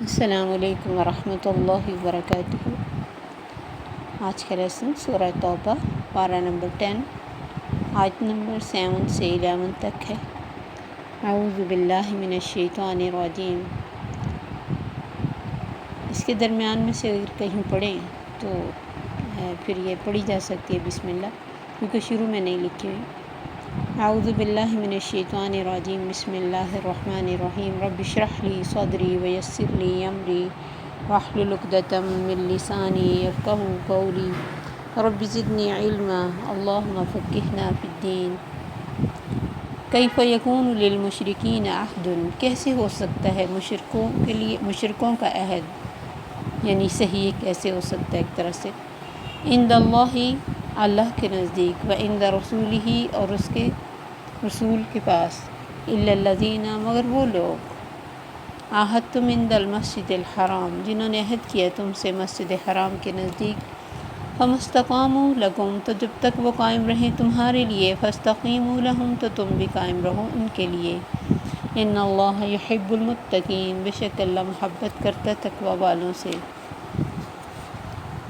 السلام علیکم ورحمۃ اللہ وبرکاتہ۔ آج کا لیسن سورہ توبہ پارہ نمبر 10 آیت نمبر 7 سے 11 تک ہے۔ اعوذ باللہ من الشیطان الرجیم۔ اس کے درمیان میں سے اگر کہیں پڑھیں تو پھر یہ پڑھی جا سکتی ہے بسم اللہ، کیونکہ شروع میں نہیں لکھی ہوئی۔ اعوذ باللہ من الشیطان الرجیم، بسم اللہ الرحمن الرحیم۔ رب اشرح لی صدری ویسر لی امری واحلل عقدۃ من لسانی یفقہوا قولی رب زدنی علما اللہم فقہنا فی الدین۔ کیف یکون للمشرکین عہد، کیسے ہو سکتا ہے مشرکوں کا عہد، یعنی صحیح کیسے ہو سکتا ہے ایک طرح سے، عند اللہ اللہ کے نزدیک، و عند رسولہ اور اس کے رسول کے پاس، الا الذین مگر وہ لوگ، عاہدتم عند المسجد الحرام جنہوں نے عہد کیا تم سے مسجد حرام کے نزدیک، فما استقاموا لکم تو جب تک وہ قائم رہیں تمہارے لیے، فاستقیموا لہم تو تم بھی قائم رہو ان کے لیے، ان اللہ یحب المتقین بے شک اللہ محبت کرتا تقوی والوں سے۔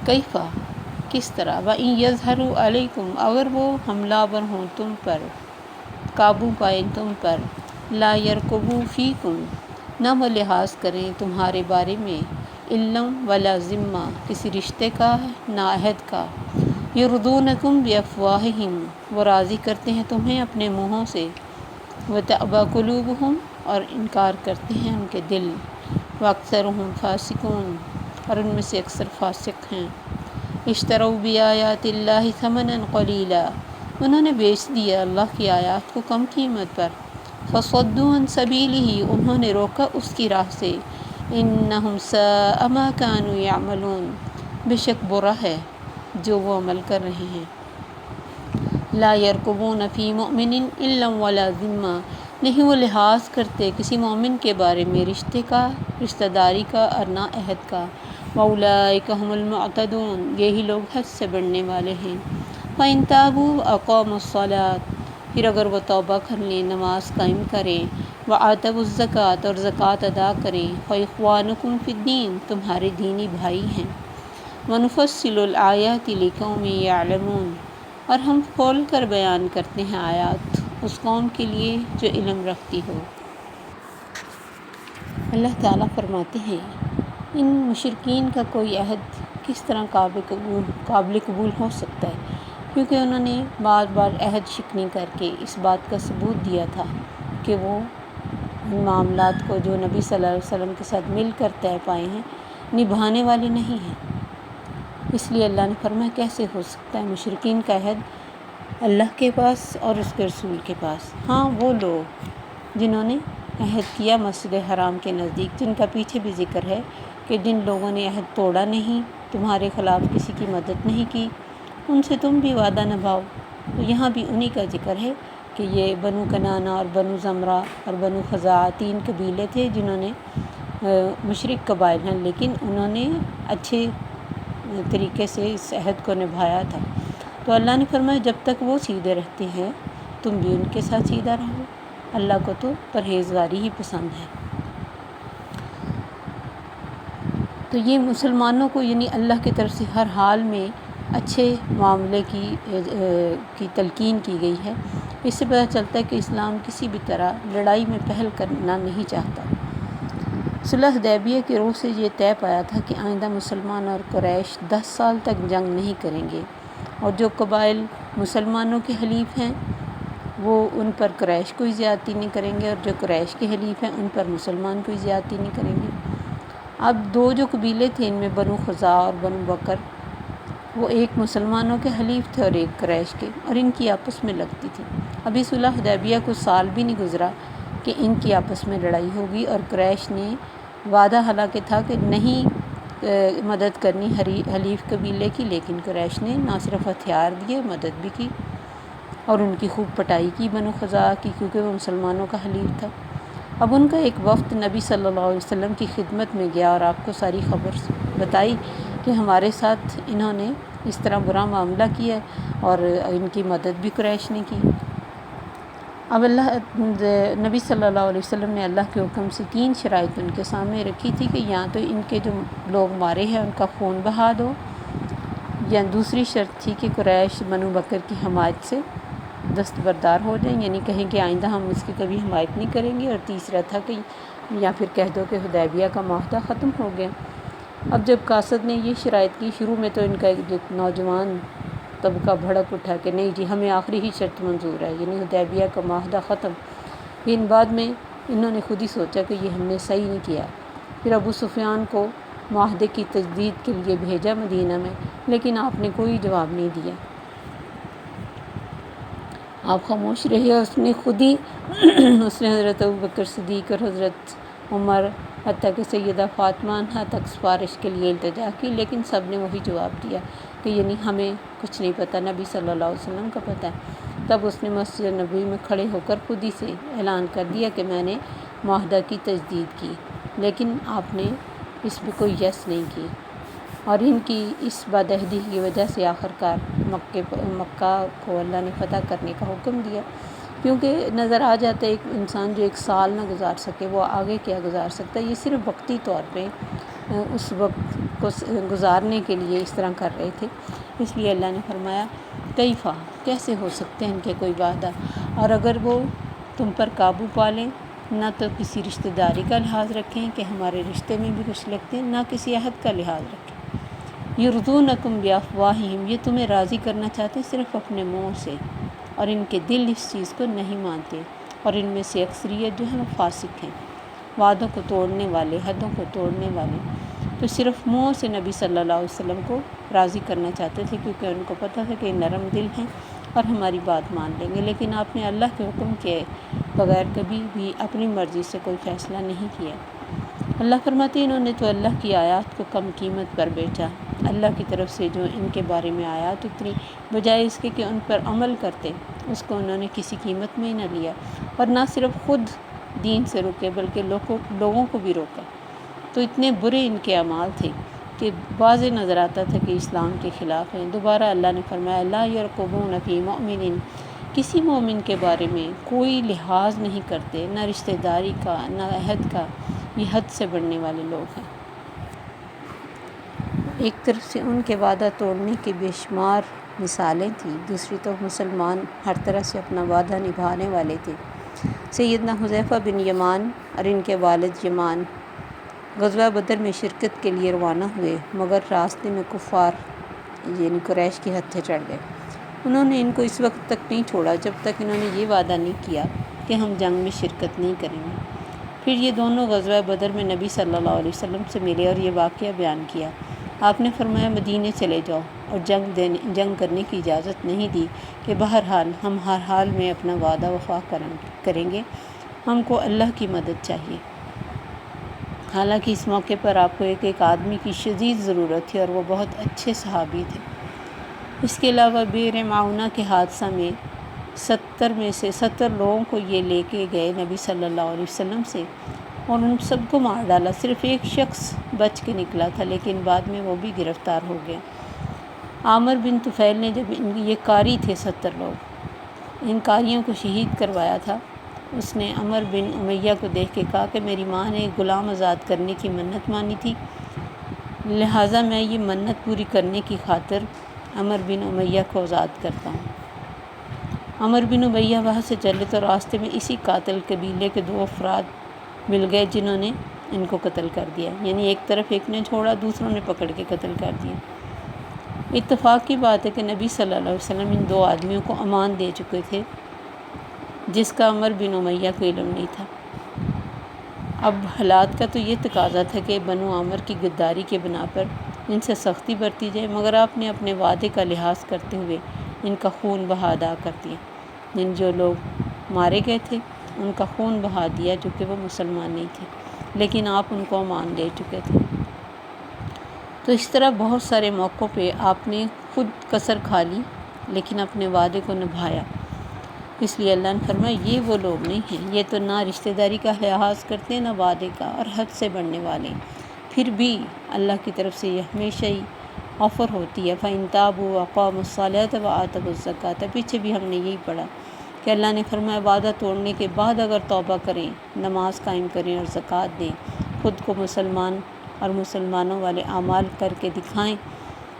کیفا کس طرح، وَإِن يَظْهَرُوا عَلَيْكُمْ اگر وہ حملہ آور ہوں تم پر، قابو پائیں تم پر، لا يَرْقُبُوا فِيكُمْ نہ وہ لحاظ کریں تمہارے بارے میں، علم ولا ذمہ کسی رشتے کا نہ عہد کا، يَرْضُونَكُمْ بِأَفْوَاهِهِمْ وہ راضی کرتے ہیں تمہیں اپنے منہوں سے، وَتَأْبَى قُلُوبُهُمْ اور انکار کرتے ہیں ان کے دل، وَأَكْثَرُهُمْ فَاسِقُونَ اور ان میں سے اکثر فاسق ہیں۔ اشتروا بآیات اللہ ثمنا قلیلا انہوں نے بیچ دیا اللہ کی آیات کو کم قیمت پر، فصدوا عن سبیلہ انہوں نے روکا اس کی راہ سے، انہم ساء ما كانوا یعملون بے شک برا ہے جو وہ عمل کر رہے ہیں۔ لا يرقبون فی مؤمن الا ولا ذمہ نہیں وہ لحاظ کرتے کسی مومن کے بارے میں رشتے کا، رشتہ داری کا اور نہ عہد کا، وَأُولَٰئِكَ هُمُ الْمُعْتَدُونَ یہی لوگ حد سے بڑھنے والے ہیں۔ فَإِن تَابُوا وَأَقَامُوا الصَّلَاةَ پھر اگر وہ توبہ کر لیں نماز قائم کریں، وَآتَوُا الزَّكَاةَ اور زکوٰۃ ادا کریں، فَإِخْوَانُكُمْ فِي الدِّينِ تمہارے دینی بھائی ہیں، وَنُفَصِّلُ الْآيَاتِ لِقَوْمٍ يَعْلَمُونَ اور ہم کھول کر بیان کرتے ہیں آیات اس قوم کے لیے جو علم رکھتی ہو۔ اللہ تعالیٰ فرماتے ہیں ان مشرکین کا کوئی عہد کس طرح قابل قبول ہو سکتا ہے، کیونکہ انہوں نے بار بار عہد شکنی کر کے اس بات کا ثبوت دیا تھا کہ وہ ان معاملات کو جو نبی صلی اللہ علیہ وسلم کے ساتھ مل کر طے پائے ہیں نبھانے والے نہیں ہیں۔ اس لیے اللہ نے فرمایا کیسے ہو سکتا ہے مشرکین کا عہد اللہ کے پاس اور اس کے رسول کے پاس۔ ہاں وہ لوگ جنہوں نے عہد کیا مسجد حرام کے نزدیک، جن کا پیچھے بھی ذکر ہے کہ جن لوگوں نے عہد توڑا نہیں، تمہارے خلاف کسی کی مدد نہیں کی، ان سے تم بھی وعدہ نبھاؤ۔ تو یہاں بھی انہی کا ذکر ہے کہ یہ بنو کنانہ اور بنو زمرہ اور بنو خزاعہ 3 قبیلے تھے جنہوں نے مشرک قبائل ہیں لیکن انہوں نے اچھے طریقے سے اس عہد کو نبھایا تھا۔ تو اللہ نے فرمایا جب تک وہ سیدھے رہتے ہیں تم بھی ان کے ساتھ سیدھا رہو، اللہ کو تو پرہیزگاری ہی پسند ہے۔ تو یہ مسلمانوں کو یعنی اللہ کی طرف سے ہر حال میں اچھے معاملے کی تلقین کی گئی ہے۔ اس سے پتہ چلتا ہے کہ اسلام کسی بھی طرح لڑائی میں پہل کرنا نہیں چاہتا۔ صلح حدیبیہ کے روح سے یہ طے پایا تھا کہ آئندہ مسلمان اور قریش 10 سال تک جنگ نہیں کریں گے، اور جو قبائل مسلمانوں کے حلیف ہیں وہ ان پر قریش کوئی زیادتی نہیں کریں گے، اور جو قریش کے حلیف ہیں ان پر مسلمان کوئی زیادتی نہیں کریں گے۔ اب 2 جو قبیلے تھے ان میں بنو خزاعہ اور بنو بکر، وہ ایک مسلمانوں کے حلیف تھے اور ایک قریش کے، اور ان کی آپس میں لگتی تھی۔ ابھی صلح حدیبیہ کو سال بھی نہیں گزرا کہ ان کی آپس میں لڑائی ہوگی، اور قریش نے وعدہ حالانکہ تھا کہ نہیں مدد کرنی حلیف قبیلے کی، لیکن قریش نے نہ صرف ہتھیار دیے، مدد بھی کی اور ان کی خوب پٹائی کی بنو خزاعہ کی، کیونکہ وہ مسلمانوں کا حلیف تھا۔ اب ان کا ایک وفد نبی صلی اللہ علیہ وسلم کی خدمت میں گیا اور آپ کو ساری خبر بتائی کہ ہمارے ساتھ انہوں نے اس طرح برا معاملہ کیا اور ان کی مدد بھی قریش نے کی۔ اب نبی صلی اللہ علیہ وسلم نے اللہ کے حکم سے 3 شرائط ان کے سامنے رکھی تھی کہ یا تو ان کے جو لوگ مارے ہیں ان کا خون بہا دو، یا دوسری شرط تھی کہ قریش بنو بکر کی حمایت سے دستبردار ہو جائیں، یعنی کہیں کہ آئندہ ہم اس کی کبھی حمایت نہیں کریں گے، اور تیسرا تھا کہ یا پھر کہہ دو کہ حدیبیہ کا معاہدہ ختم ہو گیا۔ اب جب قاصد نے یہ شرائط کی، شروع میں تو ان کا ایک جو نوجوان طبقہ بھڑک اٹھا کہ نہیں جی ہمیں آخری ہی شرط منظور ہے، یعنی حدیبیہ کا معاہدہ ختم۔ لیکن بعد میں انہوں نے خود ہی سوچا کہ یہ ہم نے صحیح نہیں کیا، پھر ابو سفیان کو معاہدے کی تجدید کے لیے بھیجا مدینہ میں، لیکن آپ نے کوئی جواب نہیں دیا، آپ خاموش رہے۔ اس نے خود ہی اس نے حضرت ابوبکر صدیق اور حضرت عمر حتیٰ کہ سیدہ فاطمہ عنہا تک سفارش کے لیے التجا کی، لیکن سب نے وہی جواب دیا کہ یعنی ہمیں کچھ نہیں پتہ، نبی صلی اللہ علیہ وسلم کا پتہ ہے۔ تب اس نے مسجد نبوی میں کھڑے ہو کر خود ہی سے اعلان کر دیا کہ میں نے معاہدہ کی تجدید کی، لیکن آپ نے اس پہ کوئی یس نہیں کی، اور ان کی اس بدعہدی کی وجہ سے آخرکار مکہ کو اللہ نے فتح کرنے کا حکم دیا، کیونکہ نظر آ جاتا ہے ایک انسان جو 1 سال نہ گزار سکے وہ آگے کیا گزار سکتا ہے۔ یہ صرف وقتی طور پہ اس وقت کو گزارنے کے لیے اس طرح کر رہے تھے، اس لیے اللہ نے فرمایا کیفا، کیسے ہو سکتے ہیں ان کے کوئی وعدہ، اور اگر وہ تم پر قابو پا لیں، نہ تو کسی رشتہ داری کا لحاظ رکھیں کہ ہمارے رشتے میں بھی کچھ لگتے ہیں، نہ کسی عہد کا لحاظ رکھیں، یرضونکم بافواہہم، یہ تمہیں راضی کرنا چاہتے ہیں صرف اپنے منہ سے، اور ان کے دل اس چیز کو نہیں مانتے، اور ان میں سے اکثریت جو ہے وہ فاسق ہیں، وعدوں کو توڑنے والے، حدوں کو توڑنے والے۔ تو صرف منہ سے نبی صلی اللہ علیہ وسلم کو راضی کرنا چاہتے تھے، کیونکہ ان کو پتہ تھا کہ نرم دل ہیں اور ہماری بات مان لیں گے، لیکن آپ نے اللہ کے حکم کے بغیر کبھی بھی اپنی مرضی سے کوئی فیصلہ نہیں کیا۔ اللہ فرماتے ہیں انہوں نے تو اللہ کی آیات کو کم قیمت پر بیچا، اللہ کی طرف سے جو ان کے بارے میں آیات اتری، بجائے اس کے کہ ان پر عمل کرتے، اس کو انہوں نے کسی قیمت میں ہی نہ لیا، اور نہ صرف خود دین سے رکے بلکہ لوگوں کو بھی روکا۔ تو اتنے برے ان کے اعمال تھے کہ واضح نظر آتا تھا کہ اسلام کے خلاف ہیں۔ دوبارہ اللہ نے فرمایا لا یرقبون فی مؤمن، کسی مومن کے بارے میں کوئی لحاظ نہیں کرتے، نہ رشتہ داری کا نہ عہد کا، یہ حد سے بڑھنے والے لوگ ہیں۔ ایک طرف سے ان کے وعدہ توڑنے کی بے شمار مثالیں تھیں، دوسری طرف مسلمان ہر طرح سے اپنا وعدہ نبھانے والے تھے۔ سیدنا حذیفہ بن یمان اور ان کے والد یمان غزوہ بدر میں شرکت کے لیے روانہ ہوئے، مگر راستے میں کفار یعنی قریش کے ہتھے چڑھ گئے۔ انہوں نے ان کو اس وقت تک نہیں چھوڑا جب تک انہوں نے یہ وعدہ نہیں کیا کہ ہم جنگ میں شرکت نہیں کریں گے۔ پھر یہ دونوں غزوہ بدر میں نبی صلی اللہ علیہ وسلم سے ملے اور یہ واقعہ بیان کیا۔ آپ نے فرمایا مدینے چلے جاؤ، اور جنگ کرنے کی اجازت نہیں دی کہ بہرحال ہم ہر حال میں اپنا وعدہ وفا کریں گے، ہم کو اللہ کی مدد چاہیے۔ حالانکہ اس موقع پر آپ کو ایک آدمی کی شدید ضرورت تھی، اور وہ بہت اچھے صحابی تھے۔ اس کے علاوہ بئر معونہ کے حادثہ میں 70 لوگوں کو یہ لے کے گئے نبی صلی اللہ علیہ وسلم سے، اور ان سب کو مار ڈالا، صرف ایک شخص بچ کے نکلا تھا، لیکن بعد میں وہ بھی گرفتار ہو گیا۔ عامر بن طفیل نے جب یہ قاری تھے 70 لوگ، ان قاریوں کو شہید کروایا تھا، اس نے عمر بن امیہ کو دیکھ کے کہا کہ میری ماں نے غلام آزاد کرنے کی منت مانی تھی، لہٰذا میں یہ منت پوری کرنے کی خاطر عمر بن امیہ کو آزاد کرتا ہوں۔ عمر بن امیہ وہاں سے چلے تو راستے میں اسی قاتل قبیلے کے 2 افراد مل گئے جنہوں نے ان کو قتل کر دیا، یعنی ایک طرف ایک نے چھوڑا، دوسروں نے پکڑ کے قتل کر دیا۔ اتفاق کی بات ہے کہ نبی صلی اللہ علیہ وسلم ان 2 آدمیوں کو امان دے چکے تھے، جس کا عمر بن امیہ کو علم نہیں تھا۔ اب حالات کا تو یہ تقاضا تھا کہ بنو عامر کی غداری کے بنا پر ان سے سختی برتی جائے، مگر آپ نے اپنے وعدے کا لحاظ کرتے ہوئے ان کا خون بہا ادا کر دیا، جن جو لوگ مارے گئے تھے ان کا خون بہا دیا جو کہ وہ مسلمان نہیں تھے، لیکن آپ ان کو امان دے چکے تھے۔ تو اس طرح بہت سارے موقعوں پہ آپ نے خود کسر کھا لی لیکن اپنے وعدے کو نبھایا۔ اس لیے اللہ نے فرمایا یہ وہ لوگ نہیں ہیں، یہ تو نہ رشتہ داری کا لحاظ کرتے ہیں نہ وعدے کا، اور حد سے بڑھنے والے ہیں۔ پھر بھی اللہ کی طرف سے یہ ہمیشہ ہی آفر ہوتی ہے فَإِن تَابُوا وَأَقَامُوا الصَّلَاةَ وَآتَوُا الزَّكَاةَ، پیچھے بھی ہم نے یہی پڑھا کہ اللہ نے فرمایا وعدہ توڑنے کے بعد اگر توبہ کریں، نماز قائم کریں اور زکوٰۃ دیں، خود کو مسلمان اور مسلمانوں والے اعمال کر کے دکھائیں،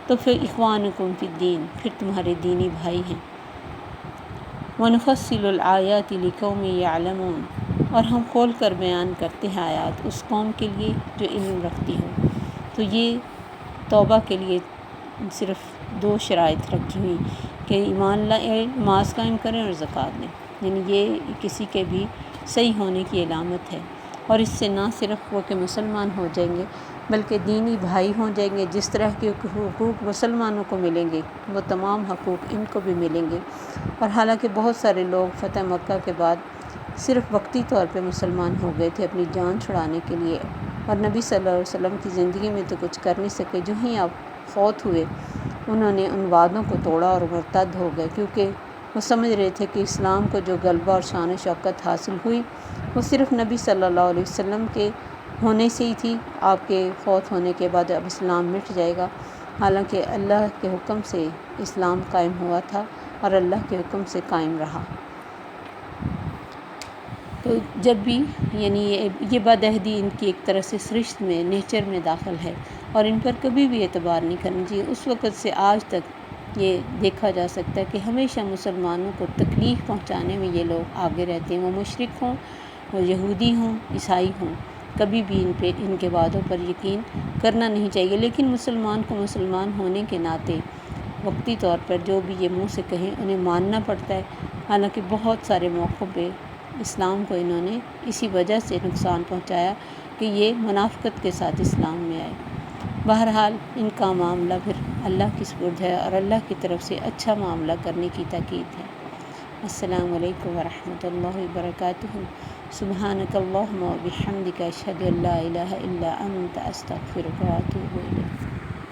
تو پھر اخوانکم فی الدین، پھر تمہارے دینی بھائی ہیں۔ وَنُفَصِّلُ الْآيَاتِ لِقَوْمٍ يَعْلَمُونَ، اور ہم کھول کر بیان کرتے ہیں آیات اس قوم کے لیے جو علم رکھتی ہو۔ تو یہ توبہ کے لیے صرف 2 شرائط رکھی ہوئی کہ ایمان لائے، نماز قائم کریں اور زکوٰۃ دیں، یعنی یہ کسی کے بھی صحیح ہونے کی علامت ہے۔ اور اس سے نہ صرف وہ کہ مسلمان ہو جائیں گے بلکہ دینی بھائی ہو جائیں گے، جس طرح کے حقوق مسلمانوں کو ملیں گے وہ تمام حقوق ان کو بھی ملیں گے۔ اور حالانکہ بہت سارے لوگ فتح مکہ کے بعد صرف وقتی طور پہ مسلمان ہو گئے تھے اپنی جان چھڑانے کے لیے، اور نبی صلی اللہ علیہ وسلم کی زندگی میں تو کچھ کر نہیں سکے۔ جو ہی آپ فوت ہوئے انہوں نے ان وعدوں کو توڑا اور مرتد ہو گئے، کیونکہ وہ سمجھ رہے تھے کہ اسلام کو جو غلبہ اور شان و شوکت حاصل ہوئی وہ صرف نبی صلی اللہ علیہ وسلم کے ہونے سے ہی تھی، آپ کے فوت ہونے کے بعد اب اسلام مٹ جائے گا۔ حالانکہ اللہ کے حکم سے اسلام قائم ہوا تھا اور اللہ کے حکم سے قائم رہا۔ تو جب بھی یعنی یہ بدعہدی ان کی ایک طرح سے سرشت میں، نیچر میں داخل ہے، اور ان پر کبھی بھی اعتبار نہیں کرنا چاہیے۔ اس وقت سے آج تک یہ دیکھا جا سکتا ہے کہ ہمیشہ مسلمانوں کو تکلیف پہنچانے میں یہ لوگ آگے رہتے ہیں، وہ مشرک ہوں، وہ یہودی ہوں، عیسائی ہوں، کبھی بھی ان کے وعدوں پر یقین کرنا نہیں چاہیے۔ لیکن مسلمان کو مسلمان ہونے کے ناطے وقتی طور پر جو بھی یہ منہ سے کہیں انہیں ماننا پڑتا ہے۔ حالانکہ بہت سارے موقعوں پہ اسلام کو انہوں نے اسی وجہ سے نقصان پہنچایا کہ یہ منافقت کے ساتھ اسلام میں آئے۔ بہرحال ان کا معاملہ پھر اللہ کی سپرد ہے اور اللہ کی طرف سے اچھا معاملہ کرنے کی تاکید ہے۔ السلام علیکم ورحمۃ اللہ وبرکاتہ۔ سبحانک اللہم و بحمدک، اشہد ان لا الہ الا انت، استغفرک و اتوب الیک۔